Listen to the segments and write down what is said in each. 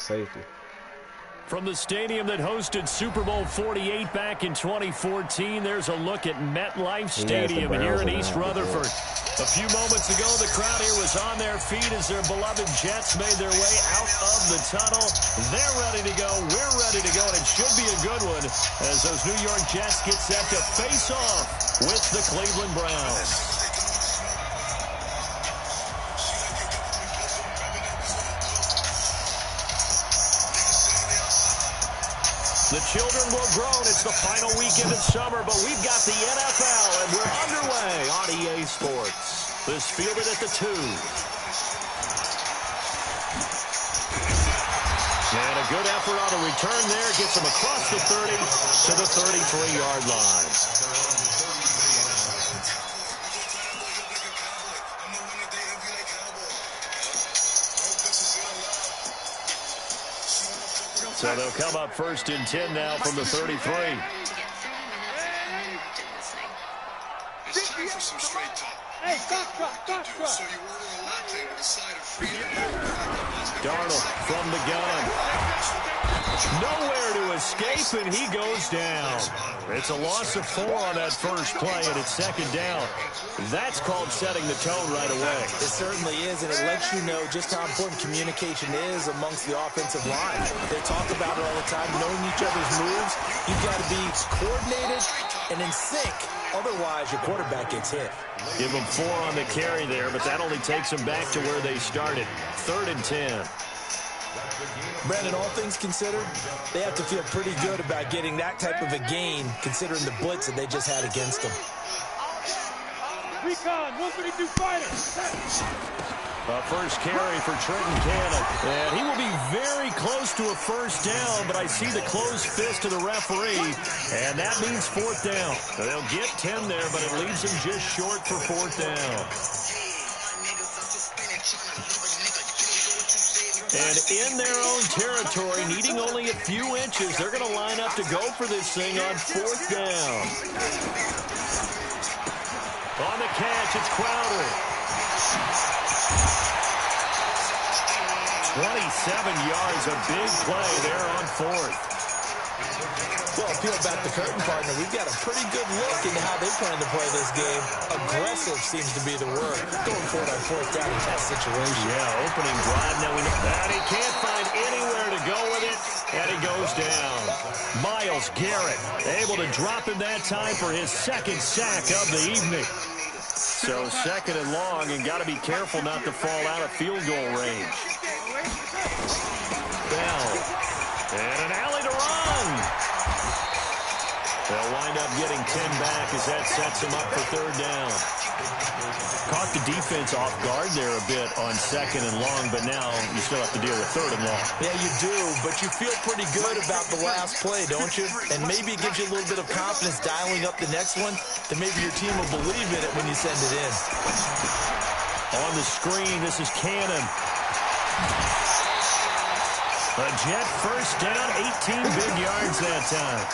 safety. From the stadium that hosted Super Bowl 48 back in 2014, there's a look at MetLife Stadium here in East Rutherford. A few moments ago, the crowd here was on their feet as their beloved Jets made their way out of the tunnel. They're ready to go. We're ready to go, and it should be a good one as those New York Jets get set to face off with the Cleveland Browns. The children will groan. It's the final weekend of summer, but we've got the NFL, and we're underway on EA Sports. This fielded at the 2. And a good effort on a return there. Gets him across the 30 to the 33-yard line. So they'll come up first and 10 now from the 33. Darnold from the gun. Nowhere to escape, and he goes down. It's a loss of 4 on that first play, and it's second down. That's called setting the tone right away. It certainly is, and it lets you know just how important communication is amongst the offensive line. They talk about it all the time, knowing each other's moves. You've got to be coordinated and in sync. Otherwise, your quarterback gets hit. Give them 4 on the carry there, but that only takes them back to where they started. 3rd and 10. Brandon, all things considered, they have to feel pretty good about getting that type of a gain, considering the blitz that they just had against them. Recon, 132 fighter. First carry for Trenton Cannon. And he will be very close to a first down, but I see the closed fist of the referee, and that means 4th down. They'll get 10 there, but it leaves them just short for 4th down. And in their own territory, needing only a few inches, they're going to line up to go for this thing on 4th down. On the catch, it's Crowder. 27 yards, a big play there on 4th. Well, peel back the curtain, partner. We've got a pretty good look into how they plan to play this game. Aggressive seems to be the word. Going for it on 4th down in that situation. Yeah, opening drive. Now we know that he can't find anywhere to go with it, and he goes down. Myles Garrett able to drop him that time for his 2nd sack of the evening. So 2nd and long, and got to be careful not to fall out of field goal range. Bell. And an alley to run. They'll wind up getting 10 back as that sets them up for 3rd down. Caught the defense off guard there a bit on 2nd and long, but now you still have to deal with 3rd and long. Yeah, you do, but you feel pretty good about the last play, don't you? And maybe it gives you a little bit of confidence dialing up the next one, that maybe your team will believe in it when you send it in. On the screen, this is Cannon. A Jet first down, 18 big yards that time.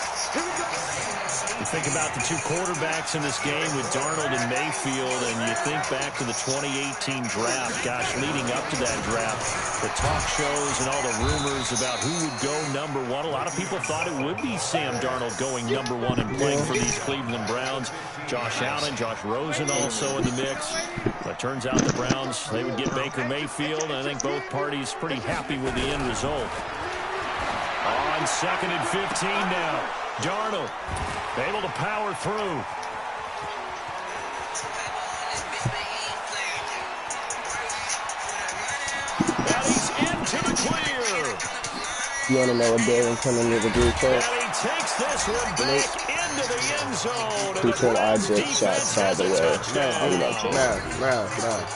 You think about the 2 quarterbacks in this game with Darnold and Mayfield, and you think back to the 2018 draft. Gosh, leading up to that draft, the talk shows and all the rumors about who would go number 1. A lot of people thought it would be Sam Darnold going number 1 and playing for these Cleveland Browns. Josh Allen, Josh Rosen also in the mix. But it turns out the Browns, they would get Baker Mayfield, and I think both parties pretty happy with the end result. On 2nd and 15 now. Darnold able to power through. And he's into the clear. You want to know what Darren coming into the group chat? And he takes this one back into the end zone. He said I just shot sideways. No.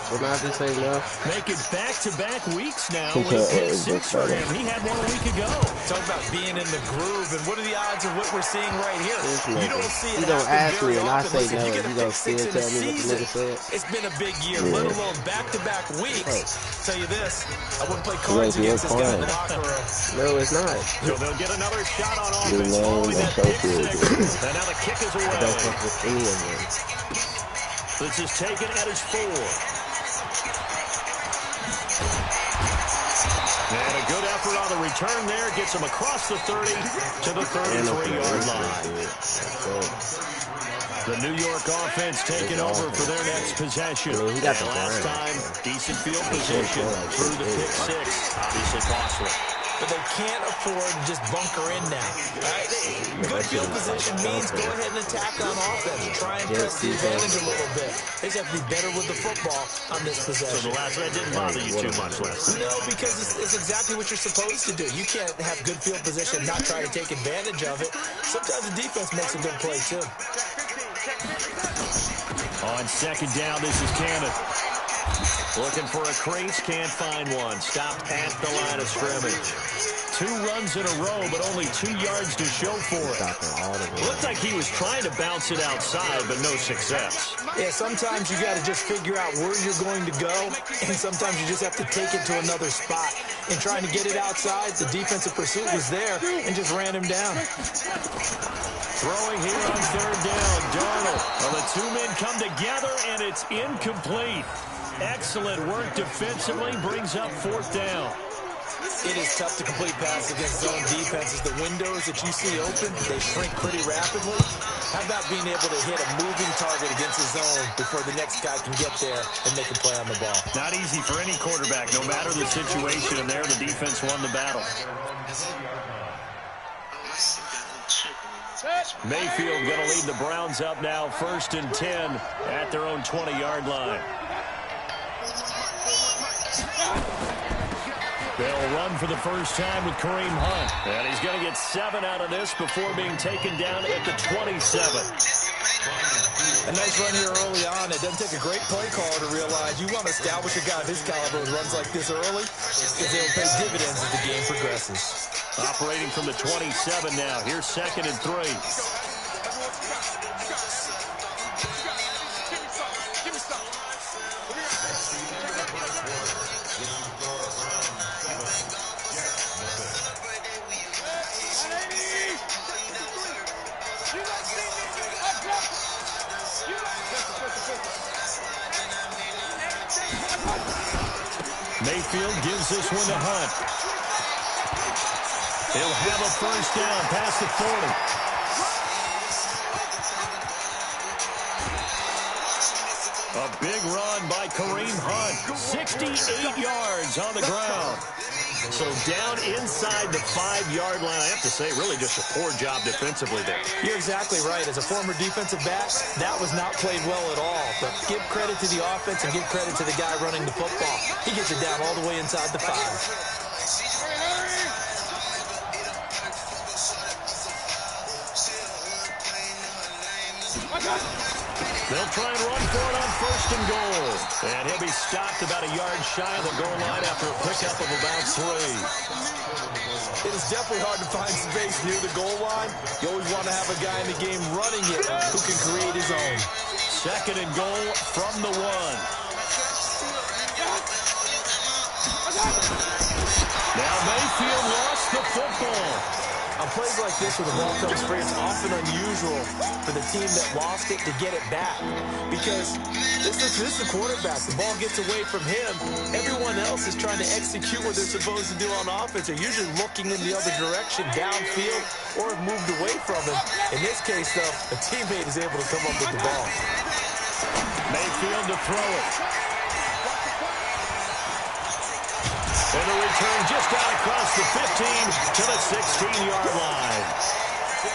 What did I just say, no? Make it back-to-back weeks now with a pick 6 for him. He had 1 week ago. Talk about being in the groove, and what are the odds of what we're seeing right here? You don't see it you don't ask me, and I say Listen, no. you You don't still tell me what the nigga said. It's been a big year, let alone back-to-back weeks. Tell you this, I wouldn't play cards against this guy in the locker room. No, it's not. So they'll get another shot on offense following that pick 6. And now the kick is away. I don't fuck with any of them. This is taken at his 4. And a good effort on the return there. Gets him across the 30 to the 33-yard line. The New York offense taking over for their next possession. He got the last time, decent field position through the pick six. Obviously costly. But they can't afford to just bunker in now. Right? Good field position means go ahead and attack on offense. Try and press the advantage a little bit. They just have to be better with the football on this possession. So the last that didn't bother you too much last time. No, because it's exactly what you're supposed to do. You can't have good field position and not try to take advantage of it. Sometimes the defense makes a good play, too. On second down, this is Cannon. Looking for a crease, can't find one. Stopped at the line of scrimmage. 2 runs in a row, but only 2 yards to show for it. Looked like he was trying to bounce it outside, but no success. Yeah, sometimes you got to just figure out where you're going to go, and sometimes you just have to take it to another spot. And trying to get it outside, the defensive pursuit was there and just ran him down. Throwing here on third down, Darnold. Well, the 2 men come together, and it's incomplete. Excellent work defensively, brings up fourth down. It is tough to complete passes against zone defenses. The windows that you see open, they shrink pretty rapidly. How about being able to hit a moving target against the zone before the next guy can get there and make a play on the ball? Not easy for any quarterback, no matter the situation, and there the defense won the battle. Mayfield going to lead the Browns up now, 1st and 10 at their own 20-yard line. They'll run for the first time with Kareem Hunt. And he's going to get 7 out of this before being taken down at the 27. A nice run here early on. It doesn't take a great play caller to realize you want to establish a guy of his caliber who runs like this early because they'll pay dividends as the game progresses. Operating from the 27 now. Here's 2nd and 3. Mayfield gives this one to Hunt. He'll have a first down past the 40. A big run by Kareem Hunt. 68 yards on the ground. So down inside the 5-yard line. I have to say, really just a poor job defensively there. You're exactly right. As a former defensive back, that was not played well at all. But give credit to the offense and give credit to the guy running the football. He gets it down all the way inside the 5. They'll try and run for it on 1st and goal. And he'll be stopped about a yard shy of the goal line after a pickup of about 3. It is definitely hard to find space near the goal line. You always want to have a guy in the game running it who can create his own. 2nd and goal from the 1. Now Mayfield lost the football. On plays like this where the ball comes free, it's often unusual for the team that lost it to get it back. Because this is the quarterback. The ball gets away from him. Everyone else is trying to execute what they're supposed to do on offense. They're usually looking in the other direction, downfield, or have moved away from him. In this case, though, a teammate is able to come up with the ball. Mayfield to throw it. And the return just out across the 15 to the 16-yard line.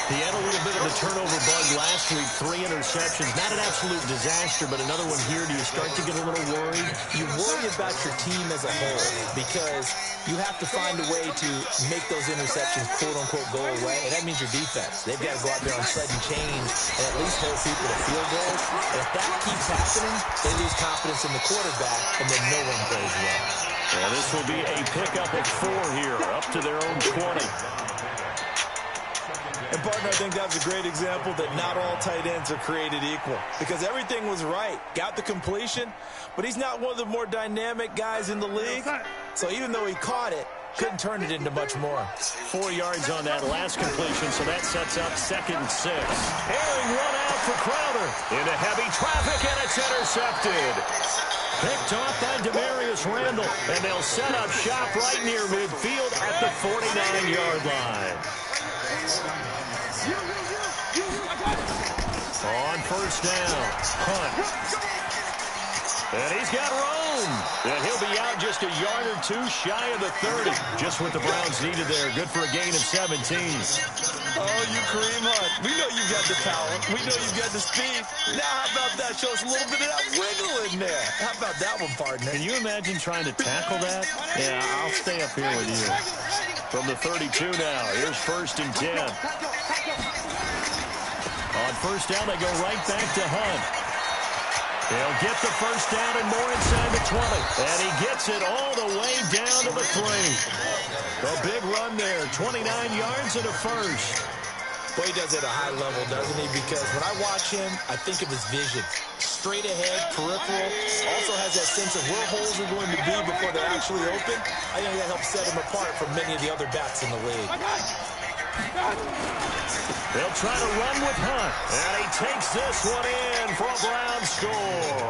He had a little bit of a turnover bug last week. 3 interceptions. Not an absolute disaster, but another one here. Do you start to get a little worried? You worry about your team as a whole because you have to find a way to make those interceptions, quote-unquote, go away. And that means your defense. They've got to go out there on sudden change and at least hold people to field goals. And if that keeps happening, they lose confidence in the quarterback, and then no one plays well. Well, this will be a pickup of 4 here, up to their own 20. And, partner, I think that's a great example that not all tight ends are created equal because everything was right. Got the completion, but he's not one of the more dynamic guys in the league. So even though he caught it, couldn't turn it into much more. 4 yards on that last completion, so that sets up 2nd and 6. Airing one out for Crowder. Into heavy traffic, and it's intercepted. Picked off by Demarius Randall, and they'll set up shop right near midfield at the 49-yard line. On first down, Hunt. And he's got room. And he'll be out just a yard or two shy of the 30. Just what the Browns needed there. Good for a gain of 17. Oh, you Kareem Hunt. We know you've got the power. We know you've got the speed. Now how about that? Show us a little bit of that wiggle in there. How about that one, partner? Can you imagine trying to tackle that? Yeah, I'll stay up here with you. From the 32 now. Here's first and 10. On first down, they go right back to Hunt. He'll get the first down and more inside the 20. And he gets it all the way down to the 3. A big run there, 29 yards and a first. Boy, he does it at a high level, doesn't he? Because when I watch him, I think of his vision. Straight ahead, peripheral. Also has that sense of where holes are going to be before they're actually open. I think that helps set him apart from many of the other backs in the league. They'll try to run with Hunt. And he takes this one in for a Browns score.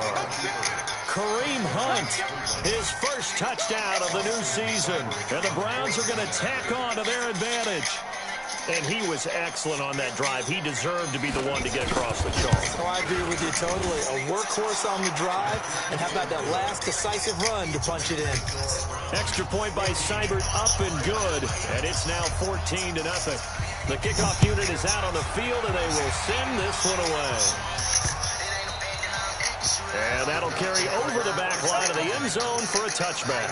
Kareem Hunt, his first touchdown of the new season. And the Browns are going to tack on to their advantage. And he was excellent on that drive. He deserved to be the one to get across the chalk. Oh, I agree with you totally. A workhorse on the drive. And how about that last decisive run to punch it in? Extra point by Seibert, up and good. And it's now 14-0. The kickoff unit is out on the field, and they will send this one away. And that'll carry over the back line of the end zone for a touchback.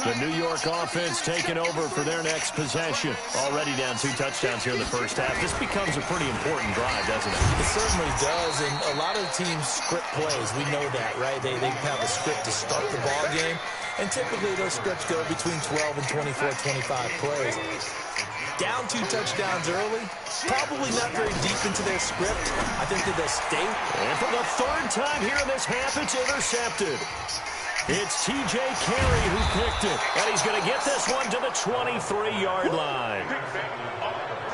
The New York offense taking over for their next possession. Already down 2 touchdowns here in the first half. This becomes a pretty important drive, doesn't it? It certainly does, and a lot of teams script plays. We know that, right? They have a script to start the ball game, and typically those scripts go between 12 and 24, 25 plays. Down 2 touchdowns early, probably not very deep into their script. I think that they'll stay. And for the 3rd time here in this half, it's intercepted. It's T.J. Carey who picked it, and he's going to get this one to the 23-yard line.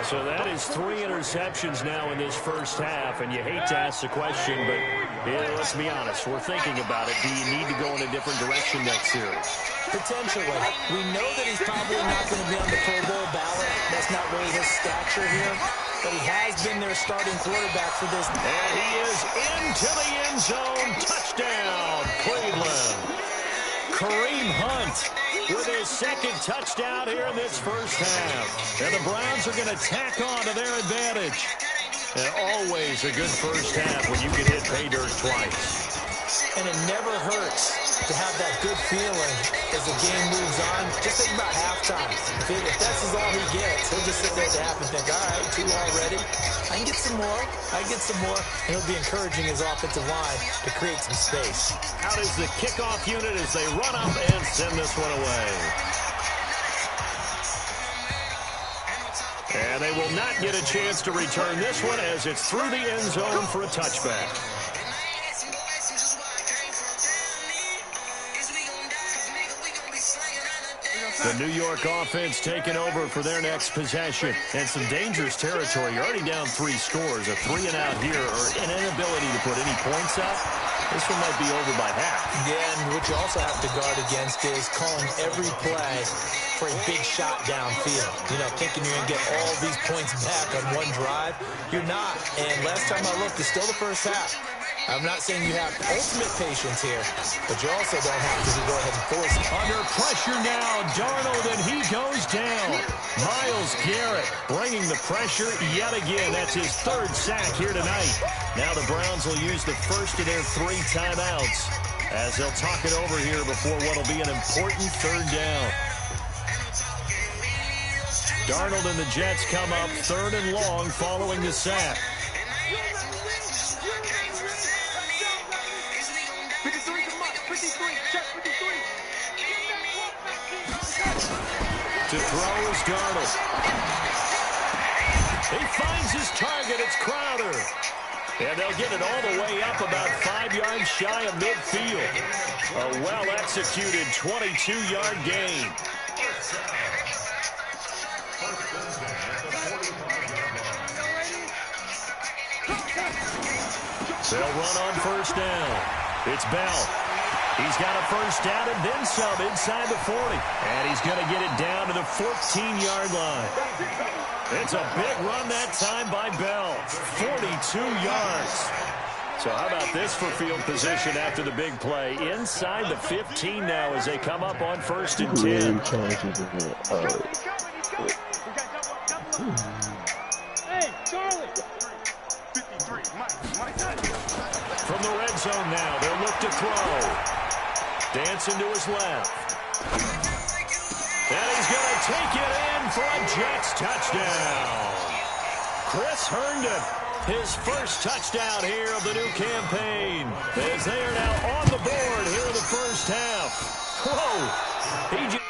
So that is 3 interceptions now in this first half, and you hate to ask the question, but yeah, let's be honest. We're thinking about it. Do you need to go in a different direction next series? Potentially. We know that he's probably not going to be on the Pro Bowl ballot. That's not really his stature here. But he has been their starting quarterback for this. And he is into the end zone. Touchdown, Cleveland. Kareem Hunt with his 2nd touchdown here in this first half. And the Browns are going to tack on to their advantage. And always a good first half when you can hit pay dirt twice. And it never hurts to have that good feeling as the game moves on. Just think about halftime. If that's all he gets, he'll just sit there at the half and think, all right, 2 already. I can get some more. I can get some more. And he'll be encouraging his offensive line to create some space. Out is the kickoff unit as they run up and send this one away. And they will not get a chance to return this one as it's through the end zone for a touchback. The New York offense taking over for their next possession. And some dangerous territory. You're already down 3 scores. A 3-and-out here or an inability to put any points up. This one might be over by half. Yeah, and what you also have to guard against is calling every play for a big shot downfield. You know, thinking you're going to get all these points back on one drive. You're not. And last time I looked, it's still the first half. I'm not saying you have ultimate patience here, but you also don't have to go ahead and force it. Under pressure now, Darnold, and he goes down. Myles Garrett bringing the pressure yet again. That's his 3rd sack here tonight. Now the Browns will use the first of their 3 timeouts as they'll talk it over here before what will be an important 3rd down. Darnold and the Jets come up 3rd and long following the sack. To throw is Darnold. He finds his target. It's Crowder. And they'll get it all the way up about 5 yards shy of midfield. A well-executed 22-yard gain. They'll run on first down. It's Bell. He's got a first down and then some inside the 40. And he's going to get it down to the 14-yard line. It's a big run that time by Bell. 42 yards. So how about this for field position after the big play? Inside the 15 now as they come up on first and 10. Hey, Charlie! From the red zone now, they'll look to throw. Dancing to his left. And he's going to take it in for a Jets touchdown. Chris Herndon, his first touchdown here of the new campaign. As they are now on the board here in the first half. Whoa! He just